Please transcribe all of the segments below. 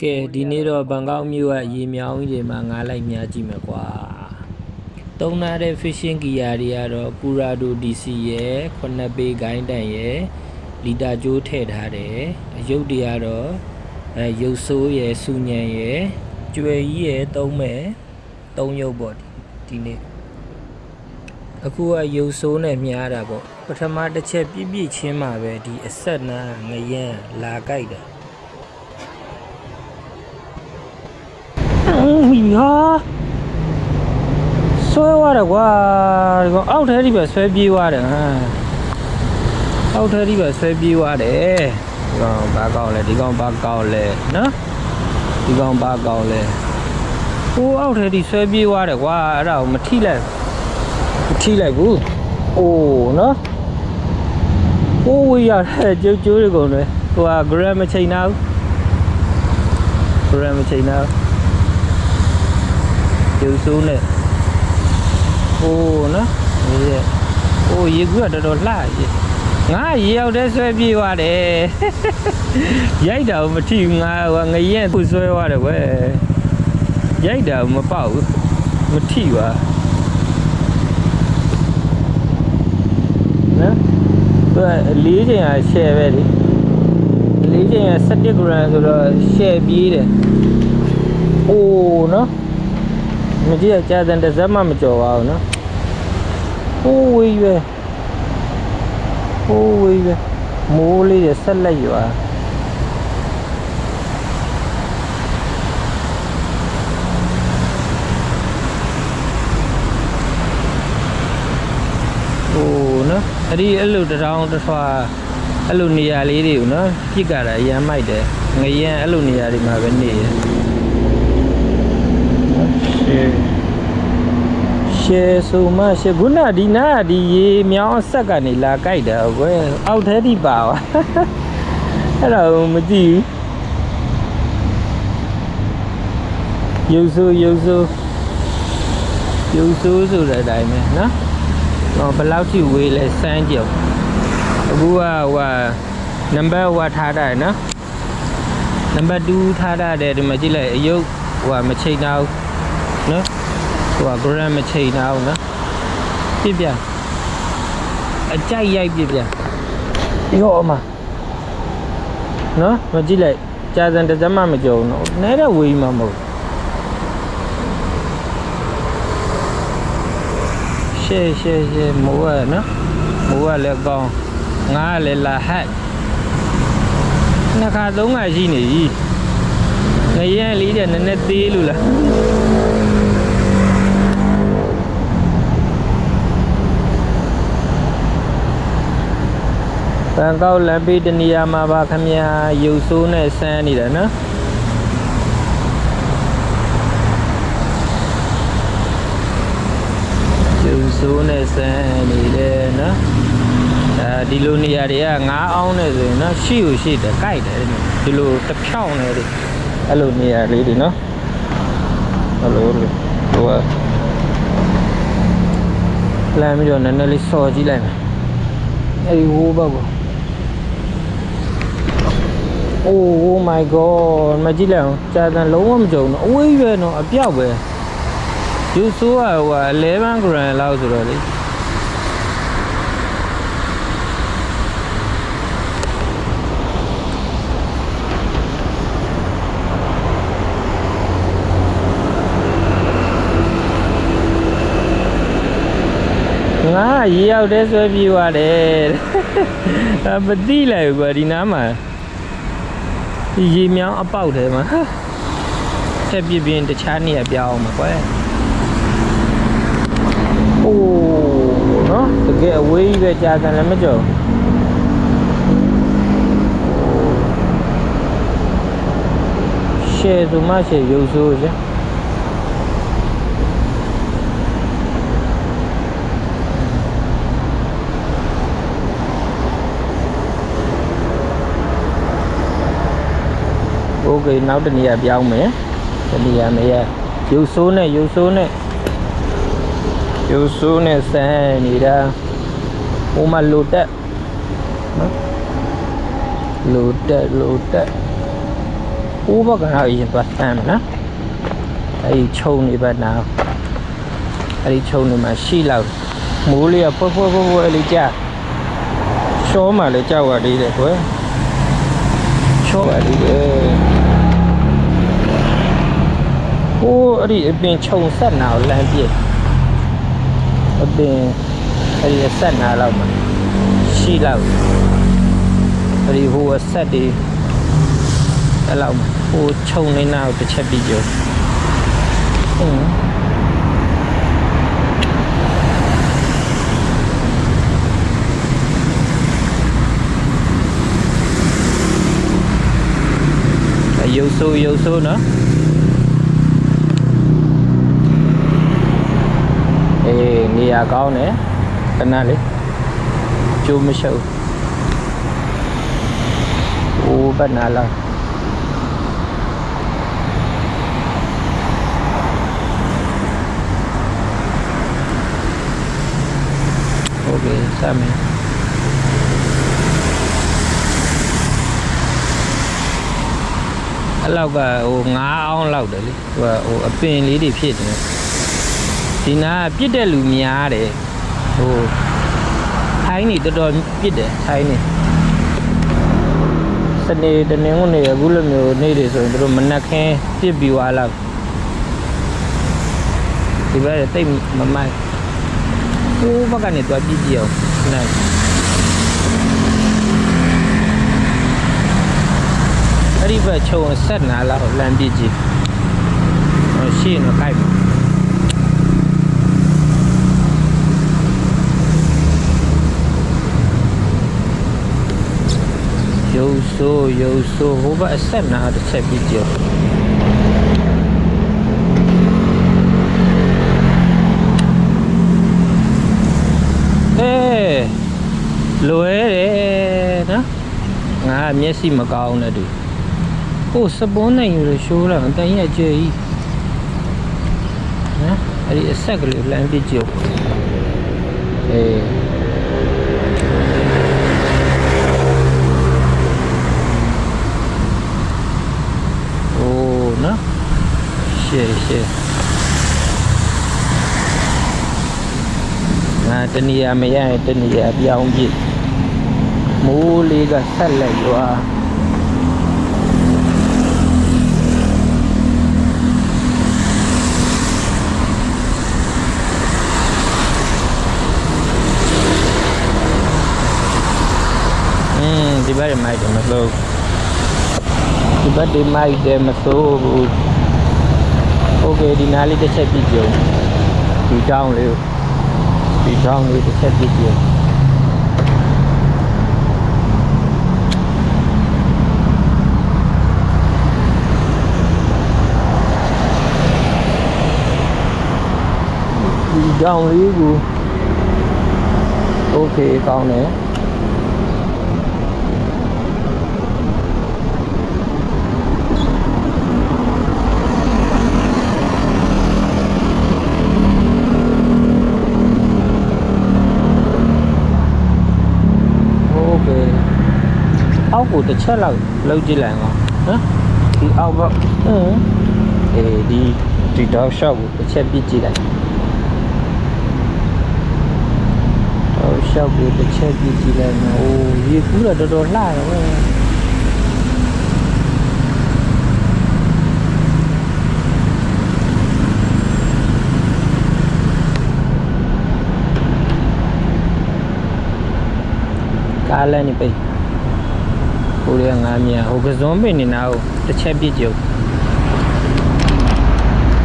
ကဲဒီနေ့တော့ဘန်ကောက်မြို့ကရေမြောင်းကြီးတွေမှာငါးလိုက်များကြည့်မယ်ကွာသုံးထားတဲ့ fishing gear တွေကတော့ Curado DC ရဲ့9ပေဂိုင်းတန်ရဲ့လီတာကျိုးထည့်ထားတယ်အယုတ်တွေကတော့ရုပ်ဆိုးရဲ့စူညံရဲ့ကျွယ်ကြီးရဲ့သုံးမဲ့3ရုပ်ပေါ့ဒီနေ့အခုကရုပ်ဆိုးနဲ့မြားတာပေါ့ပထမတစ်ချက်ပြည့်ပြည့်ချင်းမှာပဲဒီအဆက်နာငရမ်းလာကြိုက်တာဟာဆွဲသွားတယ်ကွာဒီကောင်အောက်ထဲထိပဲဆွဲပြေးသွားတယ်ဟာအောက်ထဲထိပဲဆွဲပြေးသွားတယ်ဒီကောင်ဘာကောင်းလဲဒီကောင်ဘာကောင်းလဲနော်ဒီကောင်ဘာကောင်းလဲဟိုအောက်ထဲထိဆွဲပြေးသွားတယ်ကွာအဲ့ဒါကိုမထိလိုက်ဘူးအိုးနော်ဟိုဝေးရတဲ့ကျိုးတွေကုန်တယ်ဟိုက gram မချိန်နာဘူး gram မချိန်နာရုပ်ဆိုးနဲ့ဟိုးနော်ဟိုရေကူးကတော်တော်လှရေငါရေရောက်တဲ့ဆွဲပြေးသွားတယ်ရိုက်တာမထိဘူးငါငရဲသူ့ဆွဲသွားတယ်ကွယ်ရိုက်တာမပေါက်ဘူးမထိပါနော်သူက4ချိန်က share ပဲလေ4ချိန်က17 gram ဆိုတော့ share ပြေးတယ်အိုးနော်မကြည့်ရကြာတဲ့တစ်စက်မှမကြော်ပါဘူးနော်ဟိုးဝေးရွယ်မိုးလေးရဆက်လက်ရွာဟိုးနော်အဲ့လိုတောင်တစ်ထွာအဲ့လိုနေရာလေးတွေကိုနော်ပြစ်ကြတာအရမ်းမိုက်တယ်ငရမ်းအဲ့လိုနေရာတွေမှာပဲနေတယ်ရှေဆိုမရှိခုနဒီနာဒီရေမြောင်းဆက်ကနေလာကြိုက်တာကွယ်အောက်ထဲထိပါပါအဲ့ဒါမသိဘူးရုပ်ဆိုးဆိုတဲ့အတိုင်းပဲနော်ဟောဘယ်လောက်ထိဝေးလဲစမ်းကြည့်အခုကဟိုနံပါတ်1ထားတာနော်နံပါတ်2ထားတာတဲ့ဒီမှာကြည့်လိုက်အယုတ်ဟိုမချိန်တော့နော်ဟို gram မချိန်တော့နော်ပြပြအကြိုက်ရိုက်ပြပြရောအမနော်မကြည့်လိုက်ကြာစံတစ်စက်မှမကြုံတော့နဲတဲ့ဝေးမှမဟုတ်ရှေမိုးရနော်မိုးရလည်းကောင်းငါးလည်းလာဟတ်နှစ်ခါသုံးခါရှိနေပြီငရဲလေးတဲ့နည်းနည်းသေးလို့လားဘန်ကောက်လမ်းဘေးတနေရာမှာပါခမညာရုပ်ဆိုးနဲ့ဆန်းနေတာနော်ရုပ်ဆိုးနဲ့ဆန်းနေတယ်နော်ဒီလိုနေရာတွေကငါးအောင်နေဆိုရင်နော်ရှိကိုရှိတယ်ကြိုက်တယ်ဒီလိုတစ်ဖြောင်းနေတယ်အဲ့လိုနေရာလေးတွေနော်အဲ့လိုဟိုလမ်းပြီးတော့နည်းနည်းလေးစော်ကြည့်လိုက်မယ်အဲ့ဒီဟိုးဘက်ကိုOh my god မကြည့်လိုက်အောင်ကြာတန်လုံးဝမကြုံတော့အဝေးပဲနော်အပြောက်ပဲယူဆိုးကဟို11 gram လောက်ဆိုတော့လေငါရေရောက်တဲ့ဆွဲပြေးသွားတယ်မသိလိုက်ဘူးကွာဒီနားမှာဒီရေမြောင်းအပေါက်ထဲမှာထက်ပြပြင်းတခြားနေရာပြောင်းမှာကွယ်အိုးနော်တကယ်အဝေးကြီးပဲကြာတယ်လည်းမကြောက်ရှယ်ဆိုမှရှယ်ရုပ်ဆိုး啫โอเคနောက်တနေရာပြောင်းမယ်တနေရာမရရုပ်ဆိုးနဲ့ဆန်းနေတာဟိုမှာလိုတက်နော်လိုတက် ဟ ိုးဘက်ကနောက်ရင်သွားတမ်းမယ်နော်အဲ့ဒီခြုံနေဘက်နောက်အဲ့ဒီခြုံနေမှာရှိလောက်မိုးလေးကဖွဲအဲ့လေးကြာရှောမှလည်းကြောက်ရသေးတယ်ကွယ်ရှောရသေးတယ်ဟိုးအဲ့ဒီအပင်ခြုံဆက်နာကိုလမ်းပြည့်အပင်အဲ့ဒီဆက်နာလောက်မှာရှိလောက်အဲ့ဒီဟိုအဆက်တွေအဲ့လောက်မှာဟိုခြုံနေနာကိုတစ်ချက်ပြီးကြောရုပ်ဆိုးနော်အေးနေရာကောင်းတယ်ခဏလေးကျိုးမရှုပ်ဟိုဘက်နာလာโอเคစမယ်အဲ့လောက်ကဟို9အောင်လောက်တယ်လေဟိုအပင်လေးတွေဖြစ်နေဒီနာပြစ်တဲ့လူများတယ်ဟိုထိုင်းနေတော်တော်ပြစ်တယ်ထိုင်းနေစနေတနင်္ဂနွေအခုလိုမျိုးနေ့တွေဆိုရင်တို့မနက်ခင်းပြစ်ပြီးသွားလောက်ဒီဘက်တိတ်မမိုက်ဟိုဘက်ကနေတော့ပြစ်ကြည့်အောင်နာအဲ့ဒီဘက်ခြုံဆက်နာလောက်လမ်းပြစ်ကြည့်ရှင်းတော့ခိုက်ပါရုပ်ဆိုးဟိုဘက်အဆက်နာတစ်ချက်ပြီးကြောလွယ်တယ်နော်ငါမျက်စိမကောင်းနဲ့တူဟိုစပွန်းနိုင်လို့ရှိုးလာတန်ရက်ကြွကြီးနော်အဲ့ဒီအဆက်ကလေးလမ်းပြီးကြောနော်ရှေ့ငါတနေရာမရရင်တနေရာပြောင်းပြစ်မိုးလေးကဆက်လက်ရွာဒီဘက်မိုက်တယ်မလို့ဒီဘက်ဒီမိုက်တယ်မဆိုးဘူးโอเคဒီနားလေးတစ်ချက်ပြကြုံဒီတောင်းလေးတစ်ချက်ပြကြုံဒီတောင်းလေးကိုโอเคကောင်းတယ်အောက်ကိုတစ်ချက်လောက်လှုပ်ကြည့်လိုက်အောင်နော်ဒီအောက်ဘက်ဒီတောက်ရှောက်ကိုတစ်ချက်ပြစ်ကြည့်လိုက်တောက်ရှောက်ကိုတစ်ချက်ပြစ်ကြည့်လိုက်နော်အိုးရေကူးတော့တော်တော်လှတယ်ကားလည်းနေပိတ်ဟိုရငါမြဟိုကစုံပင်နေနာကိုတစ်ချက်ပြစ်ကြုံ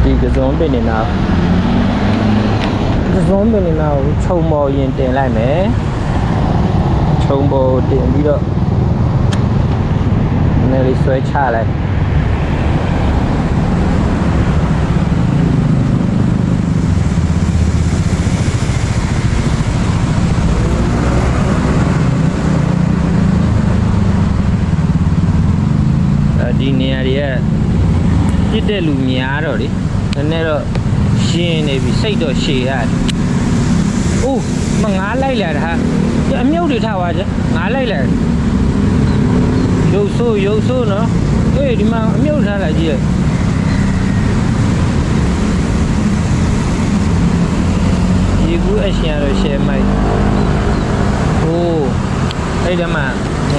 ဒီကစုံပင်နေနာကိုခြုံပေါ်ရင်တင်လိုက်မယ်ခြုံပေါ်တင်ပြီးတော့နည်းလေးဆွဲချလိုက်ဒီနေရာတွေကပြစ်တဲ့လူများတော့လေနည်းနည်းတော့ရှင်းနေပြီစိတ်တော့ရှည်ရတယ်။အိုးမငါးလိုက်လာတာဟာအမြုပ်တွေထားပါကြငါးလိုက်လာရုပ်ဆိုးနော် အေးဒီမှာအမြုပ်ထားလိုက်ကြည့်ရေကူးအရှင်ရတော့ရှယ်မိုက်ဟိုးအဲ့ဒီမှာ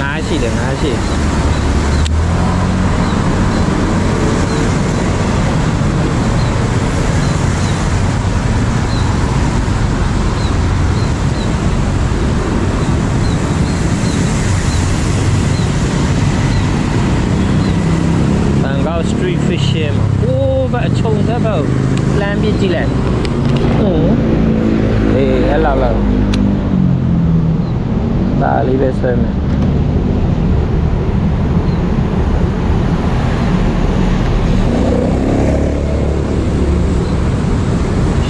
ငါးရှိတယ်ငါးရှိstreet fishing โอ้ဘာအချုံသက်ပေါ့လမ်းပြကြည့်လိုက်အေးအဲ့လောက်ဒါလေးပဲဆွဲမယ်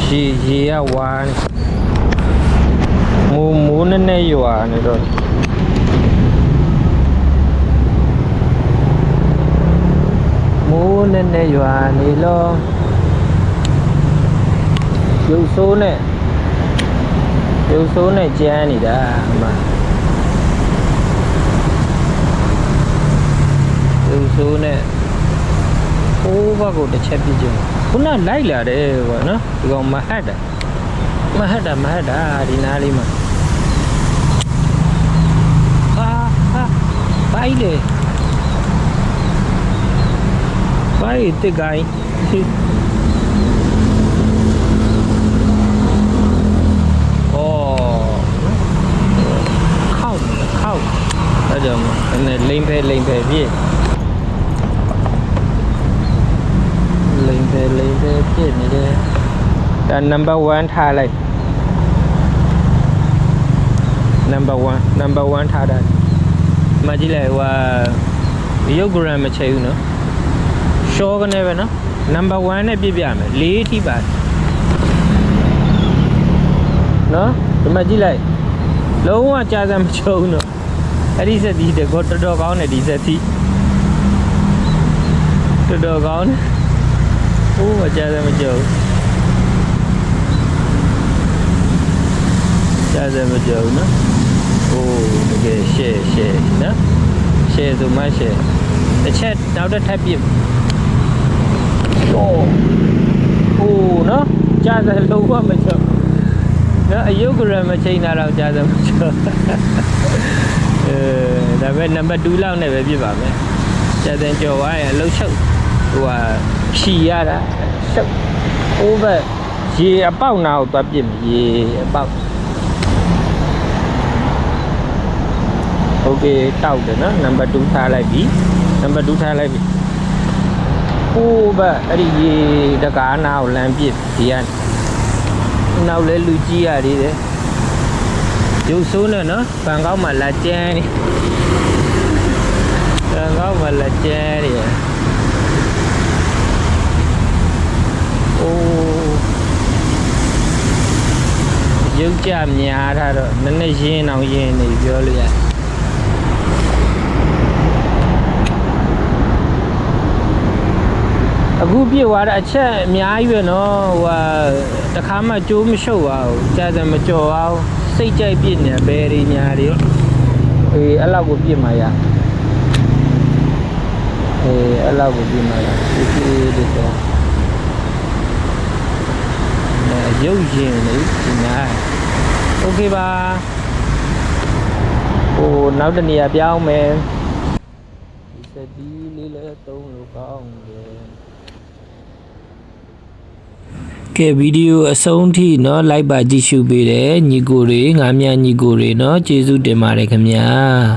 ရေရဝါမိုးနဲ့ရွာနေတော့မိုးနဲ့ရွာနေလို့ရုပ်ဆိုးနဲ့ကြမ်းနေတာအမရုပ်ဆိုးနဲ့ဟိုးဘက်ကိုတစ်ချက်ပြစ်ကြည့်ခုနလိုက်လာတယ်ပေါ့နော်ဒီကောင်မဟတ်တာဒီနားလေးမှာဟာဘိုင်လေWhy the guy? Oh, cow. Đó giờ này lên về gì? Lên về gì này đây? Là number one thà lại. Number one thà đây. Mà chỉ làว่าyoga mà chơi nữa. Show ကနေပဲနော် number 1နဲ့ပြပြမယ်4ထိပါနော်ဒီမှာကြည့်လိုက်လုံးဝကြာစံမချုံတော့အဲ့ဒီစက်ဒီတကောတော်ကောင်းတယ်ဒီစက်တီတော်ကောင်းဟိုးမကြာစံမချုံကြာစံမချုံနော်ဟိုးတကယ်ရှယ်နော်ရှယ်ဆိုမှရှယ်တစ်ချက်နောက်တစ်ထပ်ပြOh, no? Just a low one. No, a yoga machine around just a the red number 2 long never be about me. Just enjoy a low show. She had a show over. She about now, but ye about. Okay, tao no number 2 thai like B. Number 2 thai like B. ဟိုးပဲအဲ့ဒီရေတကားနာကိုလမ်းပြစ်ဒီကနောက်လဲလူကြီးရသေးတယ်ရုပ်ဆိုးနဲ့နော်ဘန်ကောက်မှာလက်ကျန်းနေဘန်ကောက်မှာလက်ကျန်းနေအိုးရုပ်ကြများထားတော့နည်းနည်းရင်းအောင်ရင်းနေပြောလို့ရအခုပြည့်သွားတဲ့အချက်အများကြီးပဲနော်ဟိုတခါမှကြိုးမရှုပ်ပါဘူးကြာစံမကြော်အောင်စိတ်ကြိုက်ပြည့်နေဘယ်တွေညာတွေအေးအဲ့လောက်ကိုပြည့်မှာရအေးအဲ့လောက်ကိုပြည့်မှာရဒီတော့ရုပ်ရင်လေဒီညာโอเคပါဟိုနောက်တနေရာပြောင်းမယ်ဒီစက်ဒီလေးလည်းသုံးလို့ကောင်းတယ်ကဲဗီဒီယိုအဆုံးထိเนาะလိုက်ပါကြည့်ရှုပေးတယ်ညီကိုတွေငါးမြညီကိုတွေเนาะကျေးဇူးတင်ပါတယ်ခင်ဗျာ